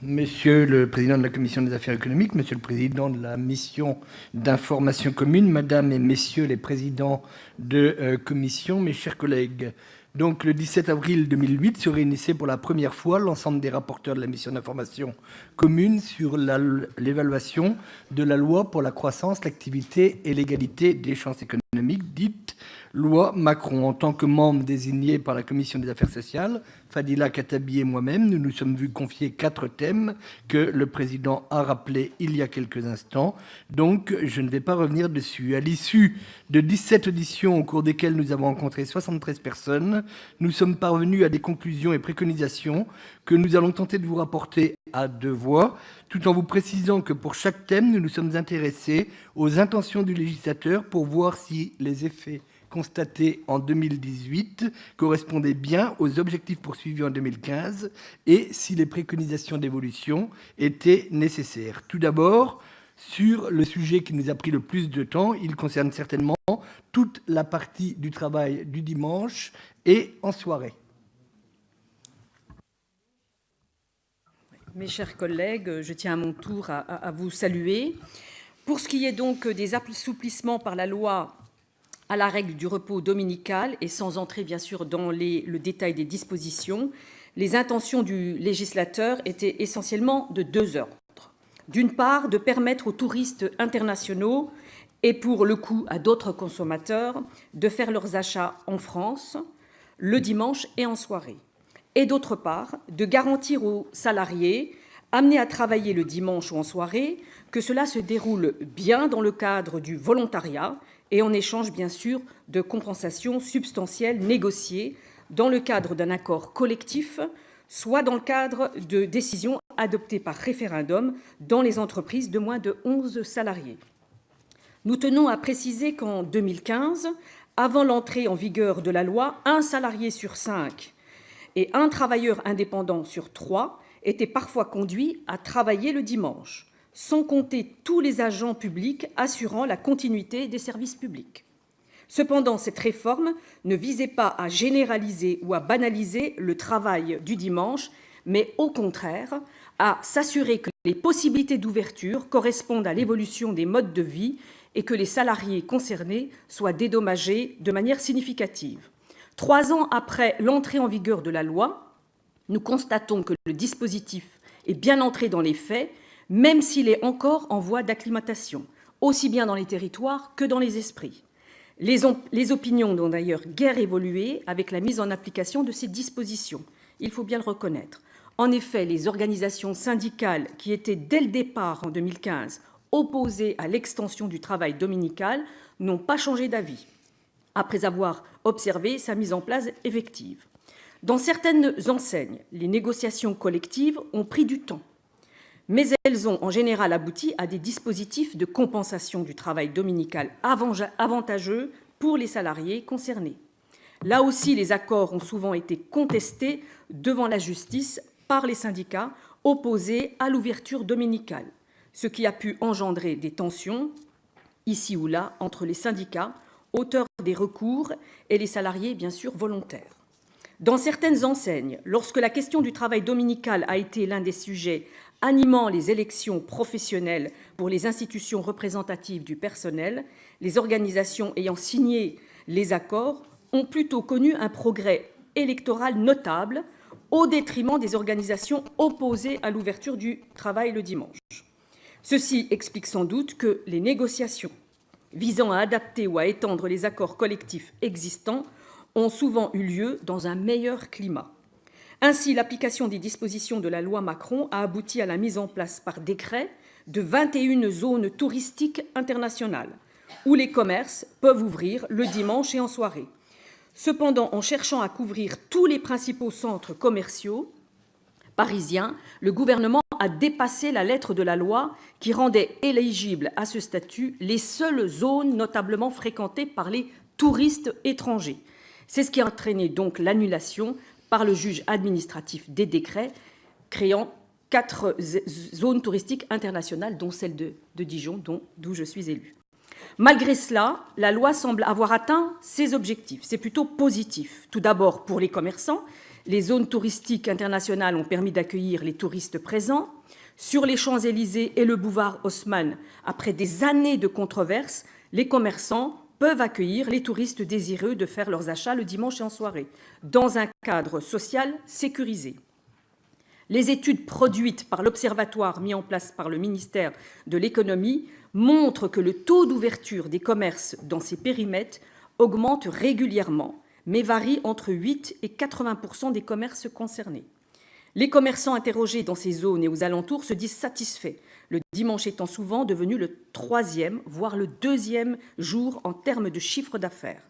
Monsieur le président de la commission des affaires économiques, monsieur le président de la mission d'information commune, madame et messieurs les présidents de commission, mes chers collègues. Donc, le 17 avril 2008 se réunissait pour la première fois l'ensemble des rapporteurs de la mission d'information commune sur l'évaluation de la loi pour la croissance, l'activité et l'égalité des chances économiques, dite loi Macron. En tant que membre désigné par la commission des affaires sociales, Fadila Khattabi et moi-même, nous nous sommes vus confier 4 thèmes que le président a rappelés il y a quelques instants. Donc, je ne vais pas revenir dessus. À l'issue de 17 auditions au cours desquelles nous avons rencontré 73 personnes, nous sommes parvenus à des conclusions et préconisations que nous allons tenter de vous rapporter à 2 voix, tout en vous précisant que pour chaque thème, nous nous sommes intéressés aux intentions du législateur pour voir si les effets constatés en 2018 correspondaient bien aux objectifs poursuivis en 2015 et si les préconisations d'évolution étaient nécessaires. Tout d'abord, sur le sujet qui nous a pris le plus de temps, il concerne certainement toute la partie du travail du dimanche et en soirée. Mes chers collègues, je tiens à mon tour à vous saluer. Pour ce qui est donc des assouplissements par la loi à la règle du repos dominical, et sans entrer bien sûr dans le détail des dispositions, les intentions du législateur étaient essentiellement de 2 ordres. D'une part, de permettre aux touristes internationaux et pour le coup à d'autres consommateurs de faire leurs achats en France le dimanche et en soirée. Et d'autre part, de garantir aux salariés amenés à travailler le dimanche ou en soirée que cela se déroule bien dans le cadre du volontariat et en échange, bien sûr, de compensations substantielles négociées dans le cadre d'un accord collectif, soit dans le cadre de décisions adoptées par référendum dans les entreprises de moins de 11 salariés. Nous tenons à préciser qu'en 2015, avant l'entrée en vigueur de la loi, 1 salarié sur 5 et 1 travailleur indépendant sur 3 étaient parfois conduits à travailler le dimanche, sans compter tous les agents publics assurant la continuité des services publics. Cependant, cette réforme ne visait pas à généraliser ou à banaliser le travail du dimanche, mais au contraire, à s'assurer que les possibilités d'ouverture correspondent à l'évolution des modes de vie et que les salariés concernés soient dédommagés de manière significative. 3 ans après l'entrée en vigueur de la loi, nous constatons que le dispositif est bien entré dans les faits, même s'il est encore en voie d'acclimatation, aussi bien dans les territoires que dans les esprits. Les opinions n'ont d'ailleurs guère évolué avec la mise en application de ces dispositions, il faut bien le reconnaître. En effet, les organisations syndicales qui étaient dès le départ en 2015 opposées à l'extension du travail dominical n'ont pas changé d'avis, après avoir observé sa mise en place effective. Dans certaines enseignes, les négociations collectives ont pris du temps, mais elles ont en général abouti à des dispositifs de compensation du travail dominical avantageux pour les salariés concernés. Là aussi, les accords ont souvent été contestés devant la justice par les syndicats opposés à l'ouverture dominicale, ce qui a pu engendrer des tensions, ici ou là, entre les syndicats, auteurs des recours, et les salariés, bien sûr, volontaires. Dans certaines enseignes, lorsque la question du travail dominical a été l'un des sujets animant les élections professionnelles pour les institutions représentatives du personnel, les organisations ayant signé les accords ont plutôt connu un progrès électoral notable au détriment des organisations opposées à l'ouverture du travail le dimanche. Ceci explique sans doute que les négociations visant à adapter ou à étendre les accords collectifs existants ont souvent eu lieu dans un meilleur climat. Ainsi, l'application des dispositions de la loi Macron a abouti à la mise en place par décret de 21 zones touristiques internationales, où les commerces peuvent ouvrir le dimanche et en soirée. Cependant, en cherchant à couvrir tous les principaux centres commerciaux parisiens, le gouvernement a dépassé la lettre de la loi qui rendait éligibles à ce statut les seules zones notablement fréquentées par les touristes étrangers. C'est ce qui a entraîné donc l'annulation par le juge administratif des décrets créant 4 zones touristiques internationales, dont celle de Dijon, d'où je suis élue. Malgré cela, la loi semble avoir atteint ses objectifs. C'est plutôt positif. Tout d'abord pour les commerçants, Les zones touristiques internationales ont permis d'accueillir les touristes présents. Sur les Champs-Élysées et le boulevard Haussmann, après des années de controverses, les commerçants peuvent accueillir les touristes désireux de faire leurs achats le dimanche et en soirée, dans un cadre social sécurisé. Les études produites par l'observatoire mis en place par le ministère de l'Économie montrent que le taux d'ouverture des commerces dans ces périmètres augmente régulièrement, mais varie entre 8 et 80% des commerces concernés. Les commerçants interrogés dans ces zones et aux alentours se disent satisfaits, le dimanche étant souvent devenu le 3e, voire le 2e jour en termes de chiffre d'affaires.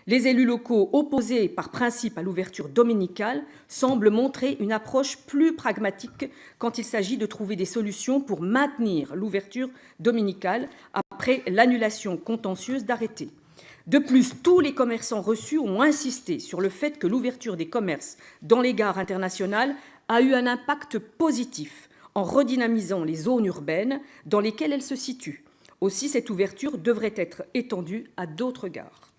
Les élus locaux, opposés par principe à l'ouverture dominicale, semblent montrer une approche plus pragmatique quand il s'agit de trouver des solutions pour maintenir l'ouverture dominicale après l'annulation contentieuse d'arrêtés. De plus, tous les commerçants reçus ont insisté sur le fait que l'ouverture des commerces dans les gares internationales a eu un impact positif en redynamisant les zones urbaines dans lesquelles elles se situent. Aussi, cette ouverture devrait être étendue à d'autres gares.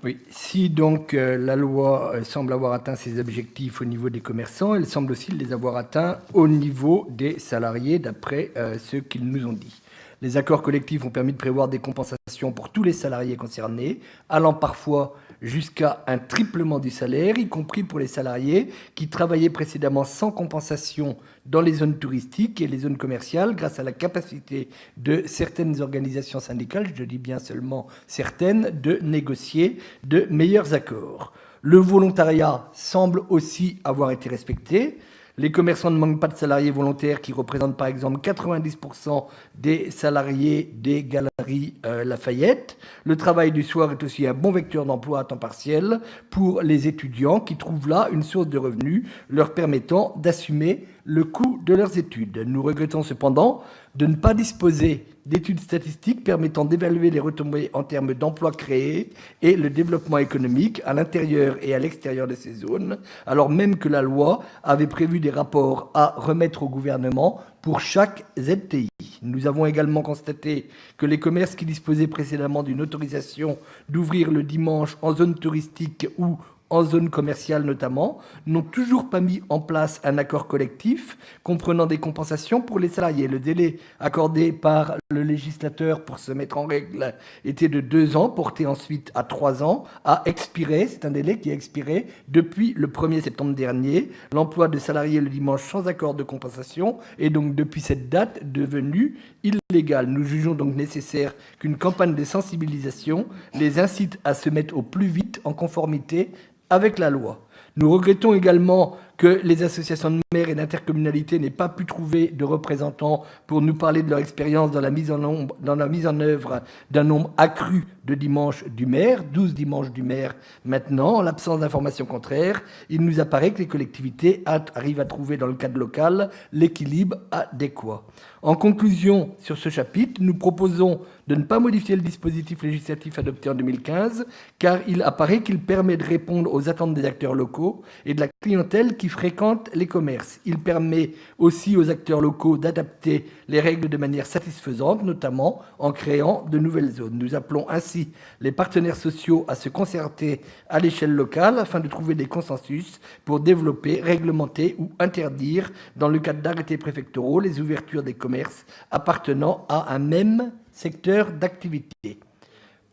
Oui, si donc la loi semble avoir atteint ses objectifs au niveau des commerçants, elle semble aussi les avoir atteints au niveau des salariés, d'après ce qu'ils nous ont dit. Les accords collectifs ont permis de prévoir des compensations pour tous les salariés concernés, allant parfois jusqu'à un triplement du salaire, y compris pour les salariés qui travaillaient précédemment sans compensation dans les zones touristiques et les zones commerciales, grâce à la capacité de certaines organisations syndicales, je dis bien seulement certaines, de négocier de meilleurs accords. Le volontariat semble aussi avoir été respecté. Les commerçants ne manquent pas de salariés volontaires qui représentent par exemple 90% des salariés des galeries Lafayette. Le travail du soir est aussi un bon vecteur d'emploi à temps partiel pour les étudiants qui trouvent là une source de revenus leur permettant d'assumer le coût de leurs études. Nous regrettons cependant de ne pas disposer d'études statistiques permettant d'évaluer les retombées en termes d'emplois créés et le développement économique à l'intérieur et à l'extérieur de ces zones, alors même que la loi avait prévu des rapports à remettre au gouvernement pour chaque ZTI. Nous avons également constaté que les commerces qui disposaient précédemment d'une autorisation d'ouvrir le dimanche en zone touristique ou en zone commerciale notamment, n'ont toujours pas mis en place un accord collectif comprenant des compensations pour les salariés. Le délai accordé par le législateur pour se mettre en règle était de 2 ans, porté ensuite à 3 ans, a expiré. C'est un délai qui a expiré depuis le 1er septembre dernier. L'emploi de salariés le dimanche sans accord de compensation est donc depuis cette date devenu illégal. Nous jugeons donc nécessaire qu'une campagne de sensibilisation les incite à se mettre au plus vite en conformité avec la loi. Nous regrettons également que les associations de maires et d'intercommunalités n'aient pas pu trouver de représentants pour nous parler de leur expérience dans la mise en œuvre d'un nombre accru de dimanches du maire, 12 dimanches du maire maintenant. En l'absence d'informations contraires, il nous apparaît que les collectivités arrivent à trouver dans le cadre local l'équilibre adéquat. En conclusion, sur ce chapitre, nous proposons de ne pas modifier le dispositif législatif adopté en 2015, car il apparaît qu'il permet de répondre aux attentes des acteurs locaux et de la clientèle qui fréquente les commerces. Il permet aussi aux acteurs locaux d'adapter les règles de manière satisfaisante, notamment en créant de nouvelles zones. Nous appelons ainsi les partenaires sociaux à se concerter à l'échelle locale afin de trouver des consensus pour développer, réglementer ou interdire, dans le cadre d'arrêtés préfectoraux, les ouvertures des commerces appartenant à un même secteur d'activité.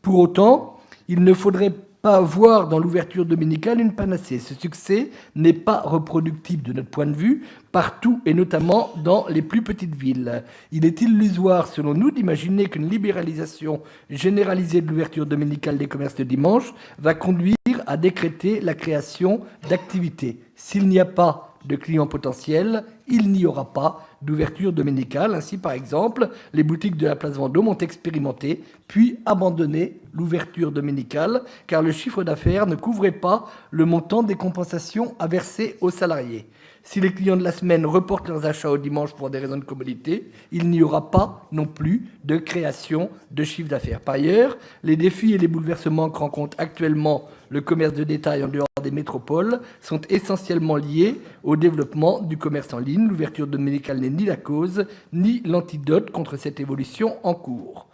Pour autant, il ne faudrait pas voir dans l'ouverture dominicale une panacée. Ce succès n'est pas reproductible de notre point de vue partout et notamment dans les plus petites villes. Il est illusoire, selon nous, d'imaginer qu'une libéralisation généralisée de l'ouverture dominicale des commerces de dimanche va conduire à décréter la création d'activités. S'il n'y a pas de clients potentiels, il n'y aura pas d'ouverture dominicale. Ainsi, par exemple, les boutiques de la place Vendôme ont expérimenté, puis abandonné l'ouverture dominicale, car le chiffre d'affaires ne couvrait pas le montant des compensations à verser aux salariés. Si les clients de la semaine reportent leurs achats au dimanche pour des raisons de commodité, il n'y aura pas non plus de création de chiffre d'affaires. Par ailleurs, les défis et les bouleversements que rencontre actuellement le commerce de détail en dehors des métropoles sont essentiellement liés au développement du commerce en ligne. L'ouverture dominicale n'est ni la cause, ni l'antidote contre cette évolution en cours.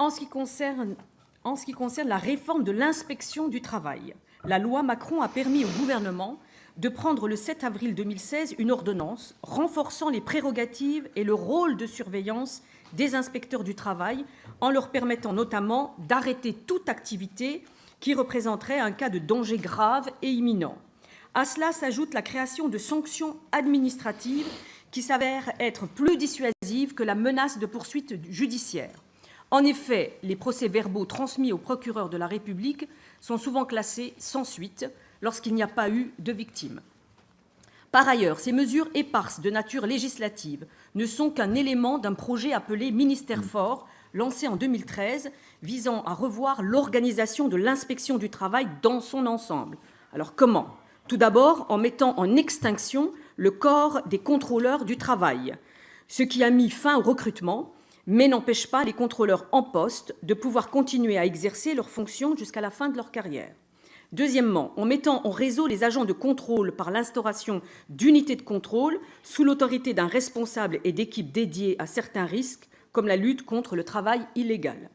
En ce qui concerne la réforme de l'inspection du travail, la loi Macron a permis au gouvernement de prendre le 7 avril 2016 une ordonnance renforçant les prérogatives et le rôle de surveillance des inspecteurs du travail en leur permettant notamment d'arrêter toute activité qui représenterait un cas de danger grave et imminent. À cela s'ajoute la création de sanctions administratives qui s'avèrent être plus dissuasives que la menace de poursuite judiciaire. En effet, les procès-verbaux transmis au procureur de la République sont souvent classés sans suite lorsqu'il n'y a pas eu de victime. Par ailleurs, ces mesures éparses de nature législative ne sont qu'un élément d'un projet appelé Ministère fort, lancé en 2013, visant à revoir l'organisation de l'inspection du travail dans son ensemble. Alors comment ? Tout d'abord, en mettant en extinction le corps des contrôleurs du travail, ce qui a mis fin au recrutement, mais n'empêche pas les contrôleurs en poste de pouvoir continuer à exercer leurs fonctions jusqu'à la fin de leur carrière. Deuxièmement, en mettant en réseau les agents de contrôle par l'instauration d'unités de contrôle sous l'autorité d'un responsable et d'équipes dédiées à certains risques, comme la lutte contre le travail illégal.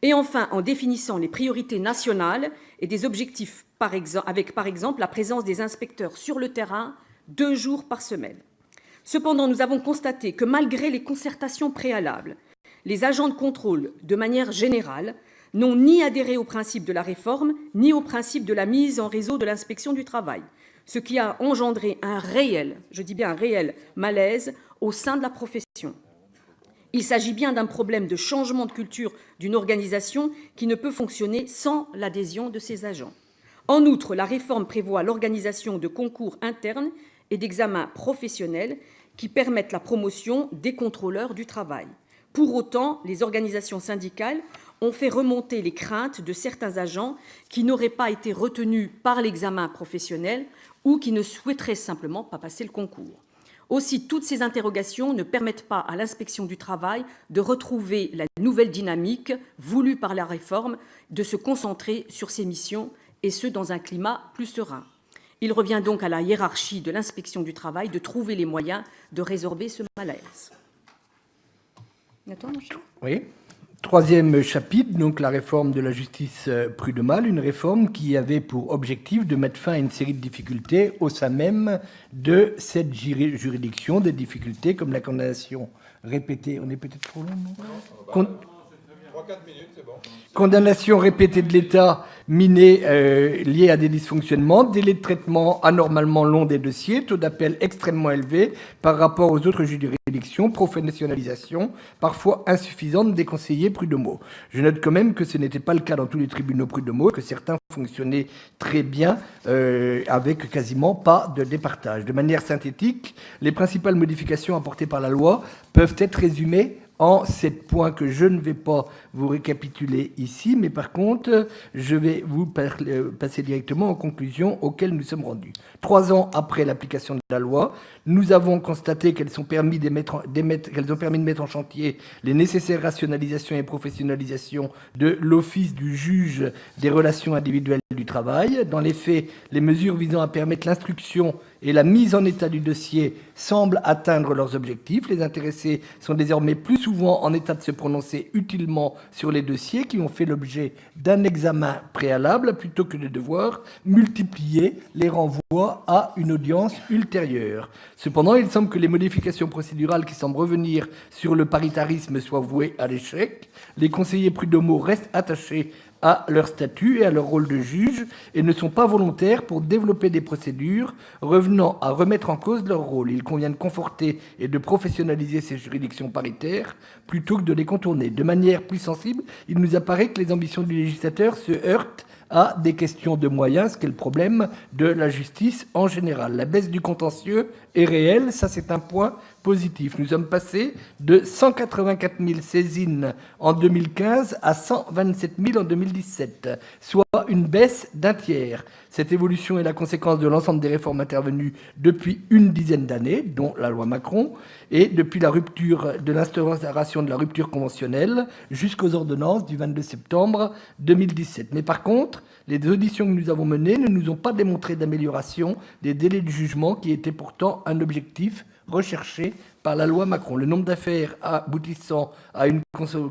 Et enfin, en définissant les priorités nationales et des objectifs, avec par exemple la présence des inspecteurs sur le terrain 2 jours par semaine. Cependant, nous avons constaté que malgré les concertations préalables, les agents de contrôle, de manière générale, n'ont ni adhéré au principe de la réforme, ni au principe de la mise en réseau de l'inspection du travail, ce qui a engendré un réel, je dis bien un réel, malaise au sein de la profession. Il s'agit bien d'un problème de changement de culture d'une organisation qui ne peut fonctionner sans l'adhésion de ses agents. En outre, la réforme prévoit l'organisation de concours internes et d'examens professionnels qui permettent la promotion des contrôleurs du travail. Pour autant, les organisations syndicales ont fait remonter les craintes de certains agents qui n'auraient pas été retenus par l'examen professionnel ou qui ne souhaiteraient simplement pas passer le concours. Aussi, toutes ces interrogations ne permettent pas à l'inspection du travail de retrouver la nouvelle dynamique voulue par la réforme, de se concentrer sur ses missions, et ce, dans un climat plus serein. Il revient donc à la hiérarchie de l'inspection du travail de trouver les moyens de résorber ce malaise. Oui. Troisième chapitre, donc la réforme de la justice prud'homale, une réforme qui avait pour objectif de mettre fin à une série de difficultés au sein même de cette juridiction, des difficultés comme la condamnation répétée. On est peut-être trop long, non ? 3-4 minutes, c'est bon. Condamnation répétée de l'État minée liée à des dysfonctionnements, délai de traitement anormalement long des dossiers, taux d'appel extrêmement élevé par rapport aux autres juridictions, professionnalisation parfois insuffisante des conseillers prud'homaux. Je note quand même que ce n'était pas le cas dans tous les tribunaux prud'homaux, que certains fonctionnaient très bien avec quasiment pas de départage. De manière synthétique, les principales modifications apportées par la loi peuvent être résumées en 7 points que je ne vais pas vous récapituler ici, mais par contre, je vais vous passer directement aux conclusions auxquelles nous sommes rendus. 3 ans après l'application de la loi, nous avons constaté qu'elles ont permis de mettre en chantier les nécessaires rationalisations et professionnalisations de l'Office du juge des relations individuelles du travail. Dans les faits, les mesures visant à permettre l'instruction et la mise en état du dossier semblent atteindre leurs objectifs. Les intéressés sont désormais plus souvent en état de se prononcer utilement sur les dossiers qui ont fait l'objet d'un examen préalable plutôt que de devoir multiplier les renvois à une audience ultérieure. Cependant, il semble que les modifications procédurales qui semblent revenir sur le paritarisme soient vouées à l'échec. Les conseillers prud'homaux restent attachés à leur statut et à leur rôle de juge et ne sont pas volontaires pour développer des procédures revenant à remettre en cause leur rôle. Il convient de conforter et de professionnaliser ces juridictions paritaires plutôt que de les contourner. De manière plus sensible, il nous apparaît que les ambitions du législateur se heurtent à des questions de moyens, ce qui est le problème de la justice en général. La baisse du contentieux est réelle, ça c'est un point positif. Nous sommes passés de 184 000 saisines en 2015 à 127 000 en 2017, soit une baisse d'un tiers. Cette évolution est la conséquence de l'ensemble des réformes intervenues depuis une dizaine d'années, dont la loi Macron, et depuis la rupture de l'instauration de la rupture conventionnelle jusqu'aux ordonnances du 22 septembre 2017. Mais par contre, les auditions que nous avons menées ne nous ont pas démontré d'amélioration des délais de jugement qui étaient pourtant un objectif recherché par la loi Macron. Le nombre d'affaires aboutissant à une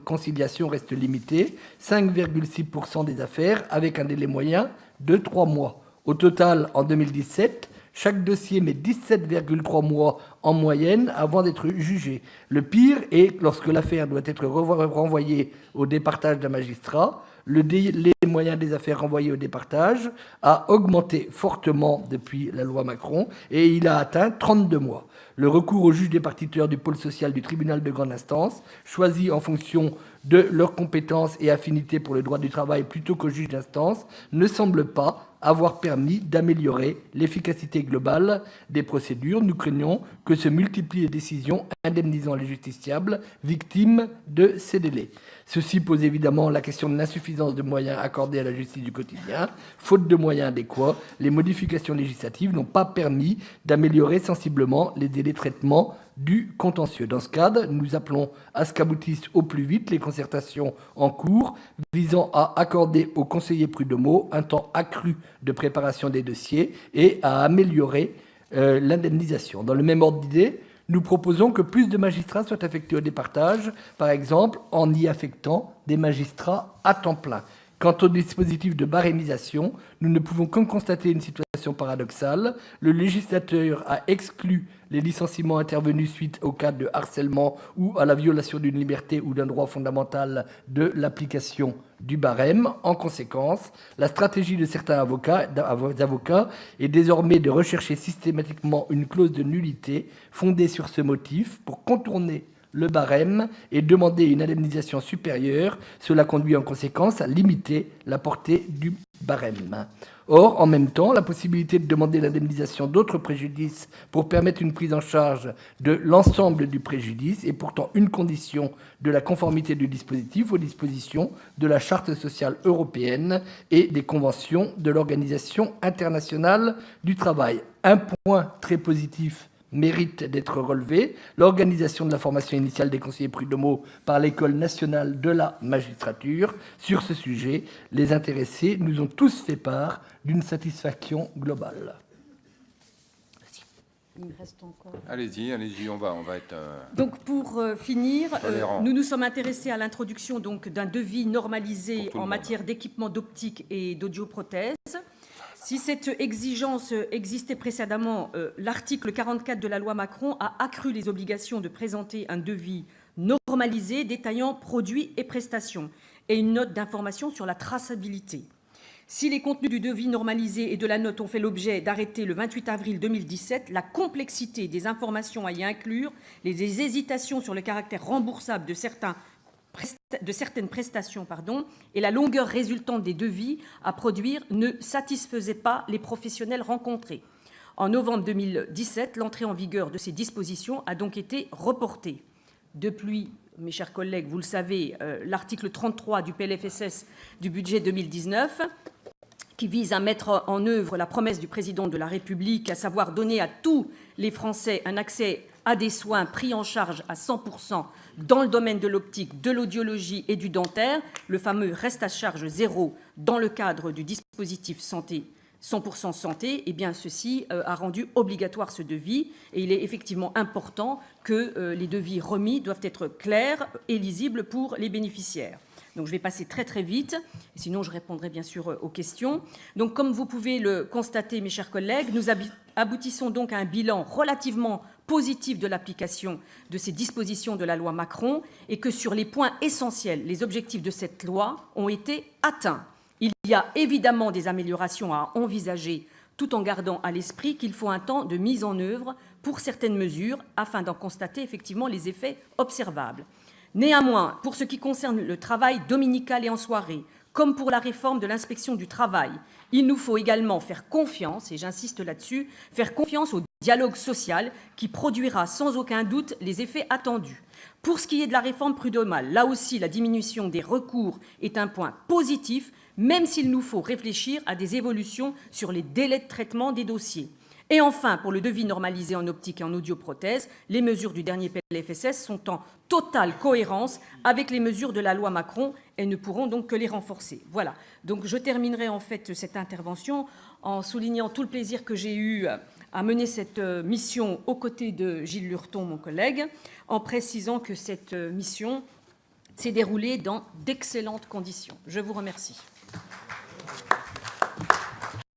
conciliation reste limité, 5,6% des affaires avec un délai moyen de 3 mois. Au total, en 2017, chaque dossier met 17,3 mois en moyenne avant d'être jugé. Le pire est lorsque l'affaire doit être renvoyée au départage d'un magistrat. Le délai moyen des affaires renvoyées au départage a augmenté fortement depuis la loi Macron et il a atteint 32 mois. Le recours au juge départiteur du pôle social du tribunal de grande instance, choisi en fonction de leurs compétences et affinités pour le droit du travail plutôt qu'au juge d'instance, ne semble pas avoir permis d'améliorer l'efficacité globale des procédures. Nous craignons que se multiplient les décisions indemnisant les justiciables victimes de ces délais. Ceci pose évidemment la question de l'insuffisance de moyens accordés à la justice du quotidien. Faute de moyens adéquats, les modifications législatives n'ont pas permis d'améliorer sensiblement les délais de traitement du contentieux. Dans ce cadre, nous appelons à ce qu'aboutissent au plus vite les concertations en cours visant à accorder aux conseillers prud'homaux un temps accru de préparation des dossiers et à améliorer l'indemnisation. Dans le même ordre d'idée, nous proposons que plus de magistrats soient affectés au départage, par exemple en y affectant des magistrats à temps plein. Quant au dispositif de barémisation, nous ne pouvons que constater une situation paradoxale. Le législateur a exclu les licenciements intervenus suite au cas de harcèlement ou à la violation d'une liberté ou d'un droit fondamental de l'application du barème. En conséquence, la stratégie de certains avocats est désormais de rechercher systématiquement une clause de nullité fondée sur ce motif pour contourner le barème et demander une indemnisation supérieure. Cela conduit en conséquence à limiter la portée du barème. Or, en même temps, la possibilité de demander l'indemnisation d'autres préjudices pour permettre une prise en charge de l'ensemble du préjudice est pourtant une condition de la conformité du dispositif aux dispositions de la Charte sociale européenne et des conventions de l'Organisation internationale du travail. Un point très positif mérite d'être relevé, l'organisation de la formation initiale des conseillers prud'homaux par l'École nationale de la magistrature. Sur ce sujet, les intéressés nous ont tous fait part d'une satisfaction globale. Il me reste encore. Allez-y, on va être... Donc pour finir, tolérant. nous nous sommes intéressés à l'introduction donc d'un devis normalisé Pour tout le en monde. matière d'équipement d'optique et d'audioprothèse. Si cette exigence existait précédemment, l'article 44 de la loi Macron a accru les obligations de présenter un devis normalisé détaillant produits et prestations et une note d'information sur la traçabilité. Si les contenus du devis normalisé et de la note ont fait l'objet d'arrêtés le 28 avril 2017, la complexité des informations à y inclure, les hésitations sur le caractère remboursable de certaines prestations et la longueur résultante des devis à produire ne satisfaisaient pas les professionnels rencontrés. En novembre 2017, l'entrée en vigueur de ces dispositions a donc été reportée. Depuis, mes chers collègues, vous le savez, l'article 33 du PLFSS du budget 2019 qui vise à mettre en œuvre la promesse du président de la République, à savoir donner à tous les Français un accès à des soins pris en charge à 100% dans le domaine de l'optique, de l'audiologie et du dentaire, le fameux reste à charge zéro dans le cadre du dispositif santé 100% santé, eh bien ceci a rendu obligatoire ce devis et il est effectivement important que les devis remis doivent être clairs et lisibles pour les bénéficiaires. Donc je vais passer très très vite, sinon je répondrai bien sûr aux questions. Donc comme vous pouvez le constater, mes chers collègues, nous aboutissons donc à un bilan relativement positif de l'application de ces dispositions de la loi Macron et que sur les points essentiels, les objectifs de cette loi ont été atteints. Il y a évidemment des améliorations à envisager tout en gardant à l'esprit qu'il faut un temps de mise en œuvre pour certaines mesures afin d'en constater effectivement les effets observables. Néanmoins, pour ce qui concerne le travail dominical et en soirée, comme pour la réforme de l'inspection du travail, il nous faut également faire confiance, et j'insiste là-dessus, faire confiance au dialogue social qui produira sans aucun doute les effets attendus. Pour ce qui est de la réforme prud'homale, là aussi la diminution des recours est un point positif, même s'il nous faut réfléchir à des évolutions sur les délais de traitement des dossiers. Et enfin, pour le devis normalisé en optique et en audioprothèse, les mesures du dernier PLFSS sont en totale cohérence avec les mesures de la loi Macron et ne pourront donc que les renforcer. Voilà. Donc je terminerai en fait cette intervention en soulignant tout le plaisir que j'ai eu à mener cette mission aux côtés de Gilles Lurton, mon collègue, en précisant que cette mission s'est déroulée dans d'excellentes conditions. Je vous remercie.